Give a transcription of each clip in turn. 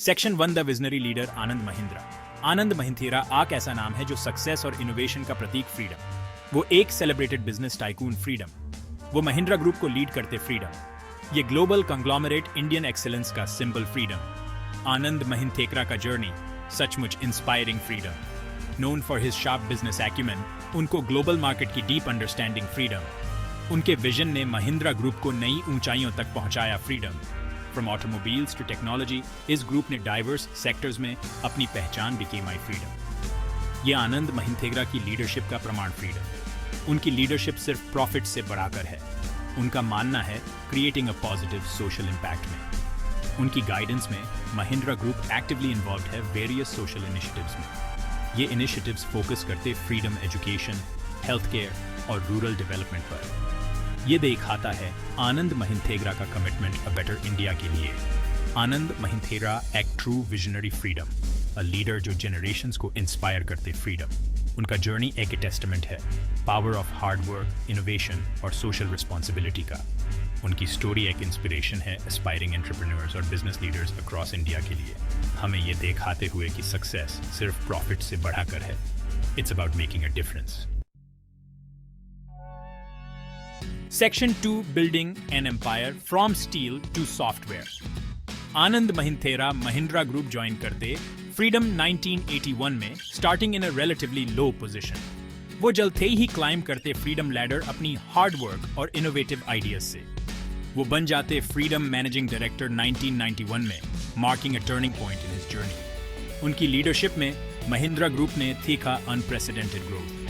Section 1 the visionary leader Anand Mahindra. Anand Mahindra आक ऐसा नाम है जो सक्सेस और इनोवेशन का प्रतीक फ्रीडम। वो एक सेलिब्रेटेड बिजनेस टाइकून फ्रीडम। वो महिंद्रा ग्रुप को लीड करते फ्रीडम। ये ग्लोबल कंग्लोमरेट इंडियन एक्सेलेंस का सिंबल फ्रीडम। आनंद महिंद्रा का जर्नी सचमुच inspiring freedom. Known for his sharp business acumen, उनको ग्लोबल मार्केट की डीप अंडरस्टैंडिंग फ्रीडम। उनके विजन ने महिंद्रा ग्रुप को नई ऊंचाइयों तक पहुंचाया freedom. From automobiles to technology, इस ग्रुप ने डाइवर्स सेक्टर्स में अपनी पहचान भी की माई फ्रीडम। ये आनंद महिंद्रा की लीडरशिप का प्रमाण फ्रीडम। उनकी लीडरशिप सिर्फ प्रॉफिट से बढ़ाकर है। उनका मानना है creating a positive social impact में। उनकी गाइडेंस में महिंद्रा ग्रुप एक्टिवली इन्वॉल्व है वेरियस सोशल इनिशिएटिव्स में। ये इनिशिएटिव्स फोकस करते फ्रीडम एजुकेशन, हेल्थ केयर और रूरल डेवलपमेंट पर। ये दिखाता है आनंद महिंद्रा का कमिटमेंट अ बेटर इंडिया के लिए। आनंद महिंद्रा एक true visionary freedom, a leader जो जनरेशंस को इंस्पायर करते फ्रीडम। उनका जर्नी एक टेस्टामेंट है power of hard work, innovation और सोशल रिस्पॉन्सिबिलिटी का। उनकी स्टोरी एक इंस्पिरेशन है एस्पायरिंग एंटरप्रेन्योर्स और बिजनेस लीडर्स अक्रॉस इंडिया के लिए। हमें ये दिखाते हुए कि सक्सेस सिर्फ प्रॉफिट से बढ़ाकर है। It's about making a difference. Section 2 building an empire from steel to software. Anand Mahindra Mahindra group join करते फ्रीडम 1981 में, starting in a relatively low position. वो जल्द ही क्लाइम करते फ्रीडम लैडर अपनी हार्ड वर्क और इनोवेटिव आइडियाज से। वो बन जाते फ्रीडम मैनेजिंग डायरेक्टर 1991 में, marking a turning point in his journey. उनकी लीडरशिप में महिंद्रा ग्रुप ने देखा अनप्रेसिडेंटेड ग्रोथ।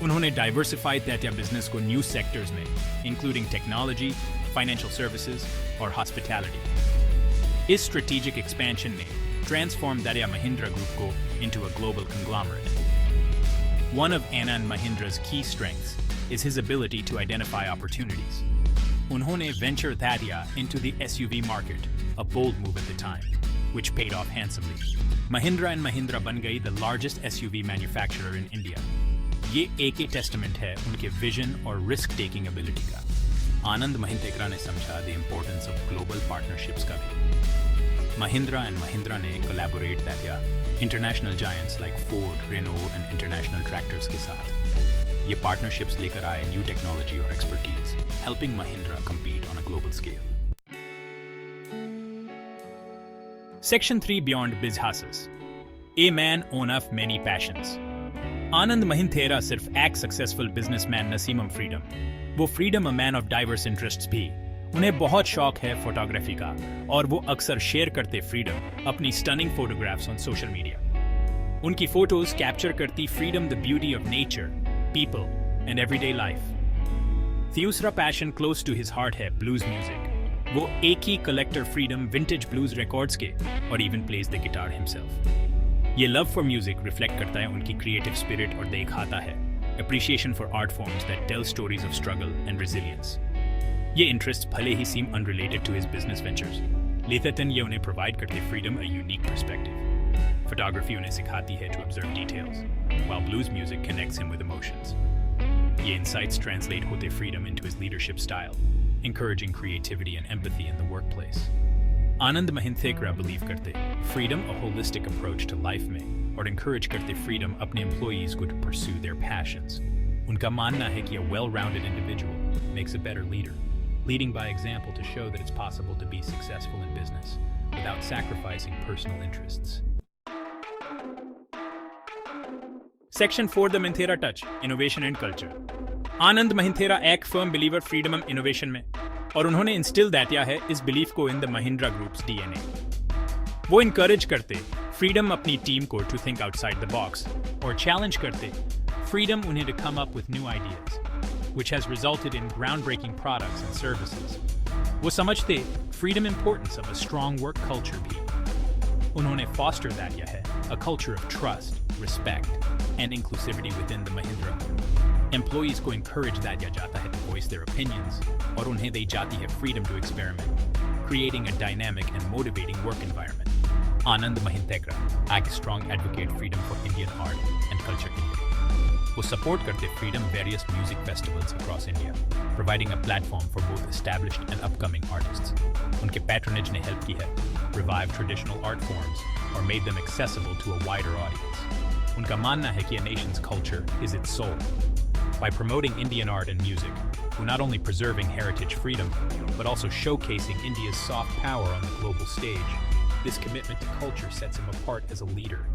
उन्होंने डाइवर्सिफाइड दैट बिजनेस को न्यू सेक्टर्स में, इंक्लूडिंग टेक्नोलॉजी, फाइनेंशियल सर्विसेज और हॉस्पिटैलिटी। इस स्ट्रेटेजिक एक्सपेंशन ने ट्रांसफॉर्म दैट महिंद्रा ग्रुप को into a global conglomerate. One of Anand Mahindra's key strengths is his ability to identify opportunities. उन्होंने venture Thadia into the SUV market, a bold move at the time, which paid off handsomely. Mahindra and Mahindra बन गई the largest SUV manufacturer in India. ये एक testament है उनके vision और risk taking ability का। आनंद महिंद्रा ने समझा the importance of global partnerships का भी। महिंद्रा एंड महिंद्रा ने collaborate that international giants like Ford, Renault and international tractors के साथ। ये पार्टनरशिप्स लेकर आए न्यू टेक्नोलॉजी और expertise, helping Mahindra compete on a global scale. Section 3 Beyond Biz Hustles. A man own of many passions. Anand Mahindra सिर्फ एक successful businessman Narasimham freedom, वो freedom a man of diverse interests भी। उन्हें बहुत शौक है फोटोग्राफी का और वो अक्सर शेयर करते फ्रीडम अपनी stunning photographs on social media. उनकी फोटोज कैप्चर करती freedom the beauty of nature, people and everyday life. दूसरा passion close to his heart है ब्लूज म्यूजिक। वो एक ही collector freedom vintage blues records के और even plays the guitar himself. ये लव फॉर म्यूजिक रिफ्लेक्ट करता है उनकी क्रिएटिव स्पिरिट और दिखाता है appreciation for art forms that tell stories of struggle and resilience. ये इंटरेस्ट भले ही seem unrelated to his business ventures, लेकिन ये उन्हें प्रोवाइड करते freedom a unique perspective. Photography उन्हें सिखाती है to observe details, while blues music connects him with emotions. ये इनसाइट्स ट्रांसलेट होते freedom into his leadership style, encouraging creativity and empathy in the workplace. Anand Mahindra believe करते freedom a holistic approach to life में और encourage करते freedom अपने employees को to pursue their passions. उनका मानना है कि a well-rounded individual makes a better leader, leading by example to show that it's possible to be successful in business without sacrificing personal interests. Section 4 The Mahindra Touch, Innovation and Culture. Anand Mahindra एक firm believer freedom and innovation में, और उन्होंने instil दिया है इस belief को in the Mahindra group's DNA. वो encourage करते फ्रीडम अपनी टीम को to think outside the box और चैलेंज करते फ्रीडम उन्हें to come up with new ideas which has resulted in ground breaking products and services. वो समझते freedom importance of a strong work culture भी। उन्होंने foster दिया है a culture of trust, respect and inclusivity with in the Mahindra group. Employees को encourage दिया जाता है टू वॉइस देयर ओपिनियंस और उन्हें दी जाती है freedom to experiment, creating a dynamic and motivating work environment. Anand Mahindra एक strong advocate freedom for Indian art and culture के लिए। वो सपोर्ट करते freedom various music festivals across India, providing a platform for both established and upcoming artists. उनके patronage ने help की है revived traditional art forms, or made them accessible to a wider audience. उनका मानना है कि a nation's culture is its soul. By promoting Indian art and music, we're not only preserving heritage freedom, but also showcasing India's soft power on the global stage. This commitment to culture sets him apart as a leader.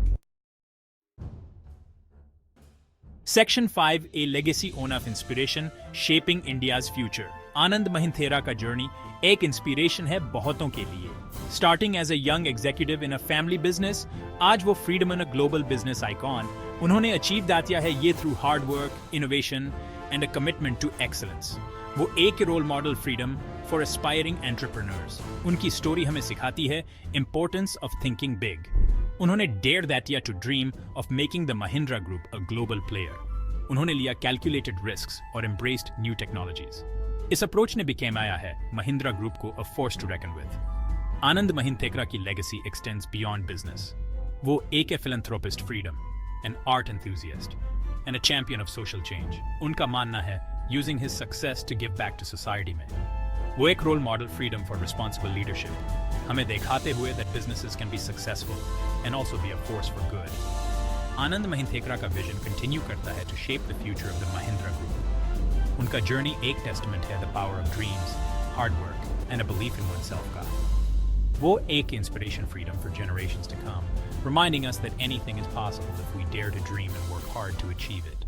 Section 5, A Legacy on of Inspiration, Shaping India's Future. आनंद महिंद्रा का journey एक inspiration है बहुतों के लिए. Starting as a young executive in a family business, आज वो freedom in a global business icon. उन्होंने achieve Datia है ये through hard work, innovation and a commitment to excellence. वो एक role model freedom for aspiring entrepreneurs. उनकी story हमें सिखाती है इंपॉर्टेंस ऑफ थिंकिंग बिग. उन्होंने डेयर दैटिया to dream of making the Mahindra group a global player. उन्होंने लिया कैलकुलेटेड रिस्क्स और एम्ब्रेस्ड न्यू टेक्नोलॉजीज. इस अप्रोच ने बिकेमाया है महिंद्रा ग्रुप को a force to reckon with. Anand Mahindra की लेगेसी एक्सटेंड्स बियॉन्ड बिजनेस. वो एक philanthropist freedom, an art enthusiast and a champion of social change. उनका मानना है using his success to give back to society में. वो एक role model freedom for responsible leadership हमें दिखाते हुए that businesses can be successful and also be a force for good. आनंद महिंद्रा का विजन कंटिन्यू करता है to shape the future of the Mahindra Group. उनका जर्नी एक टेस्टमेंट है the power of dreams, hard work and a belief in oneself का. वो एक inspiration freedom for generations to come, reminding us that anything is possible if we dare to dream and work hard to achieve it.